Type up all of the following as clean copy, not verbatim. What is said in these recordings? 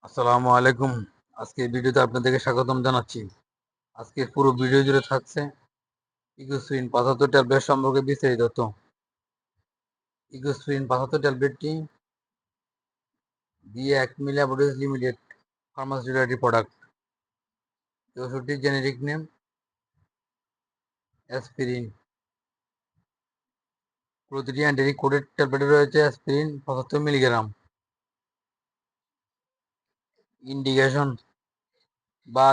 আসসালামু আলাইকুম। আজকে ভিডিওতে আপনাদেরকে স্বাগতম জানাচ্ছি। আজকের পুরো ভিডিও জুড়ে থাকছে ইগোস্প্রিন ৭৫ ট্যাবলেট সম্পর্কে বিস্তারিত তথ্য। ইগোস্প্রিন ৭৫ ট্যাবলেটটি DAC ল্যাবরেটরিজ লিমিটেড ফার্মাসিউটিক্যাল একটি প্রোডাক্ট। এই ওষুধটির জেনেরিক নেম অ্যাসপিরিন। প্রতিটি অ্যান্টি কোডেড ট্যাবলেটে রয়েছে অ্যাসপিরিন ৭৫ মিলিগ্রাম। ইন্ডিকেশন বা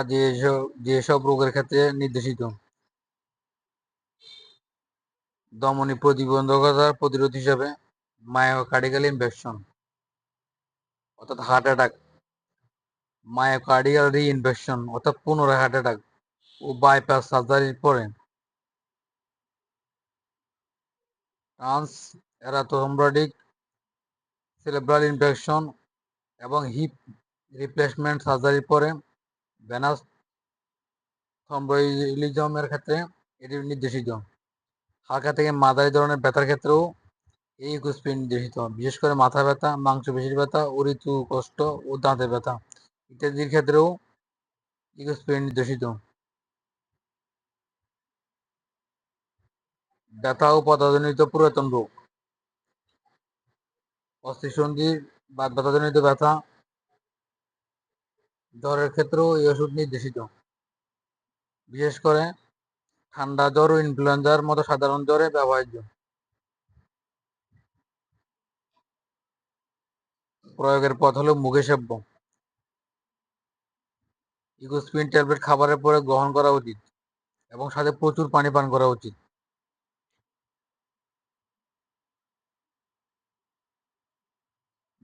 যেসব রোগের ক্ষেত্রে নির্দেশিত: ধমনী প্রতিবন্ধকতার প্রতিরোধ হিসাবে মায়োকার্ডিয়াল ইনফেকশন অর্থাৎ হার্ট অ্যাটাক, মায়োকার্ডিয়াল রি-ইনফেকশন অর্থাৎ পুনরায় হার্ট অ্যাটাক ও বাইপাস সার্জারির পরে, ট্রান্স এরাথ্রোম্বোটিক সেরেব্রাল ইনফেকশন এবং হিপ রিপ্লেসমেন্ট সার্জারির পরে ভেনাস থ্রম্বোইলিজমের ক্ষেত্রে এটি নির্দেশিত। হালকা থেকে মাঝারি ধরনের ব্যথার ক্ষেত্রেও এই ইগোস্প্রিন নির্দেশিত, বিশেষ করে মাথা ব্যথা, মাংসপেশির ব্যথা, ঋতু কষ্ট ও দাঁতের ব্যথা ইত্যাদির ক্ষেত্রেও ইগোস্প্রিন নির্দেশিত। ব্যথা ও পদাজনিত পুরাতন রোগ, অস্থিসন্ধি বা ব্যথাজনিত ব্যথা, জ্বরের ক্ষেত্রেও এই ওষুধ নির্দেশিত, বিশেষ করে ঠান্ডা জ্বর ও ইনফ্লুয়েঞ্জার মতো সাধারণ জ্বরে ব্যবহার্য। প্রয়োগের পথ হলো মুখে সেব্য। ইগোস্প্রিন ট্যাবলেট খাবারের পরে গ্রহণ করা উচিত এবং সাথে প্রচুর পানি পান করা উচিত।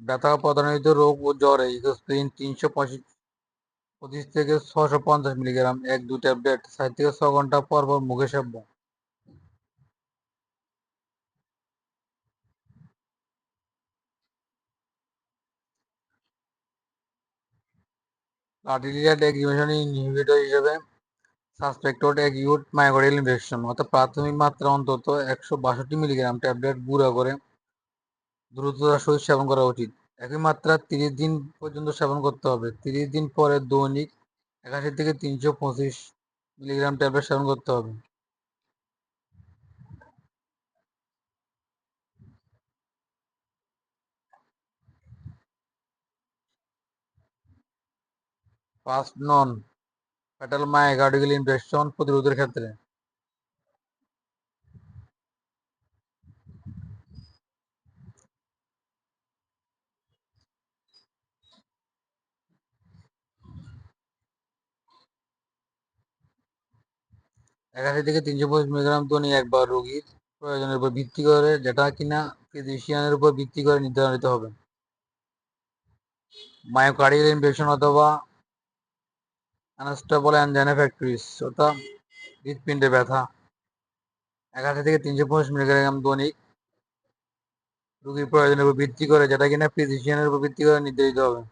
ব্যথা ও পদাজনিত রোগ ও জ্বরে ইগোস্প্রিন ৩২৫ থেকে ৬৫০ মিলিগ্রাম ১-২ ট্যাবলেট ৪ থেকে ৬ ঘন্টা পর পর মুখে সেব্য। প্লাটিলেট এগ্রিগেশন ইনহিবিটর হিসেবে সাসপেক্টেড অ্যাকিউট মায়োকার্ডিয়াল ইনফেকশন অর্থাৎ প্রাথমিক মাত্রা অন্তত ১৬২ মিলিগ্রাম ট্যাবলেট গুঁড়া করে দ্রুততার সহিত সেবন করা উচিত। একই মাত্রা ৩০ দিন পর্যন্ত সেবন করতে হবে। ৩০ দিন পরে দৈনিক ৮১ থেকে ৩২৫ মিলিগ্রাম ট্যাবলেট সেবন করতে হবে। ফার্স্ট নন ফ্যাটাল মায়োকার্ডিয়াল ইনফেকশন প্রতিরোধের ক্ষেত্রে একাশি থেকে ৩২৫ মিলিগ্রাম দৈনিক একবার রোগীর প্রয়োজনের উপর ভিত্তি করে, যেটা কিনা ফিজিশিয়ানের উপর ভিত্তি করে নির্ধারিত হবে। মায়োকার্ডিয়াল ইনফেকশন অথবা আনস্টেবল অ্যানজাইনা ফ্র্যাকচারিস অর্থাৎ হৃৎপিণ্ডে ব্যথা ৮১ থেকে ৩২৫ মিলিগ্রাম দৈনিক রোগীর প্রয়োজনের উপর ভিত্তি করে, যেটা কিনা ফিজিশিয়ানের উপর ভিত্তি করে নির্ধারিত হবে।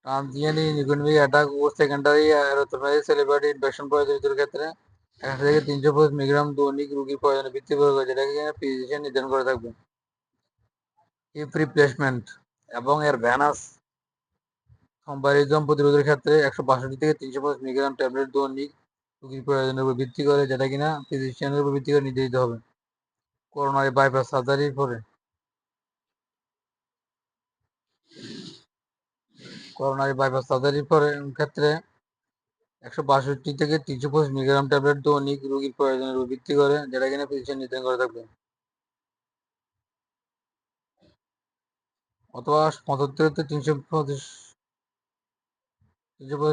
ট্রানজিয়েন্ট ইউনিকুইক অ্যাটাক ও সেকেন্ডারি এরিথ্রোমাইটিস সেরেব্রাল ইনফেকশন প্রয়োজনীয়তার ক্ষেত্রে ৮১ থেকে ৩২৫ মিলিগ্রাম দৈনিক রোগীর প্রয়োজনে ভিত্তি করে, যেটা কিনা ফিজিশিয়ান নির্ধারণ করে থাকবে। হিপ রিপ্লেসমেন্ট এবং এর ভেনাস থ্রম্বোএম্বোলিজম প্রতিরোধের ক্ষেত্রে ১৬২ থেকে ৩৫০ মিলিগ্রাম ট্যাবলেট দৈনিক রোগীর প্রয়োজনের উপর ভিত্তি করে, যেটা কিনা ফিজিশিয়ানের উপর ভিত্তি করে নির্ধারিত হবে। করোনারি বাইপাস সার্জারির পরে ক্ষেত্রে ১৬২ থেকে ৩২৫ মিলিগ্রাম ট্যাবলেট দৈনিক রোগীর প্রয়োজনের উপর ভিত্তি করে, যেটা কিনা ফিজিশিয়ান নির্ধারণ করে থাকবে। অথবা ৭৫ থেকে ৩২৫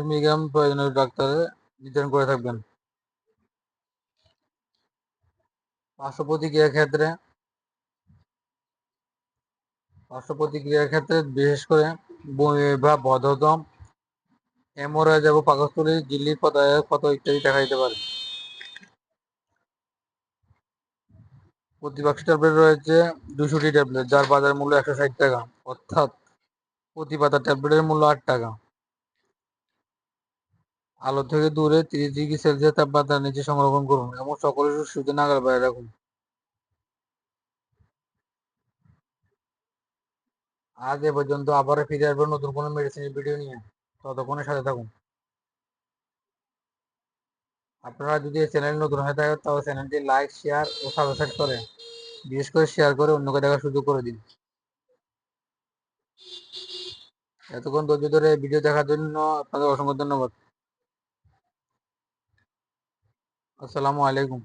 মিলিগ্রাম প্রয়োজনীয় ডাক্তার নির্ধারণ করে থাকবেন। পার্শ্ব প্রতিক্রিয়ার ক্ষেত্রে বিশেষ করে বমি বা বদহজম, হেমোরয়েড এবং পাকস্থলী ঝিল্লির ক্ষত ইত্যাদি দেখা দিতে পারে। প্রতি বাক্স ট্যাবলেট রয়েছে ২০০টি ট্যাবলেট, যার বাজার মূল্য ১৬০ টাকা, অর্থাৎ প্রতি পাতা ট্যাবলেটের মূল্য ৮ টাকা। আলো থেকে দূরে 30°C তাপমাত্রার নিচে সংরক্ষণ করুন এবং সকল সূর্য নাগাল বাইরে রাখুন। আজ এ পর্যন্ত, আবারও ফিরে আসবো নতুন কোনো মেডিসিনের ভিডিও নিয়ে। ততক্ষণের সাথে থাকুন। আপনারা যদি এই চ্যানেল নতুন হয়ে থাকে তাহলে চ্যানেলটি লাইক, শেয়ার ও সাবস্ক্রাইব করে, বিশেষ করে শেয়ার করে অন্যকে দেখার সুযোগ করে দিন। এতক্ষণ ধৈর্য ধরে ভিডিও দেখার জন্য আপনাদের অসংখ্য ধন্যবাদ। আসসালামু আলাইকুম।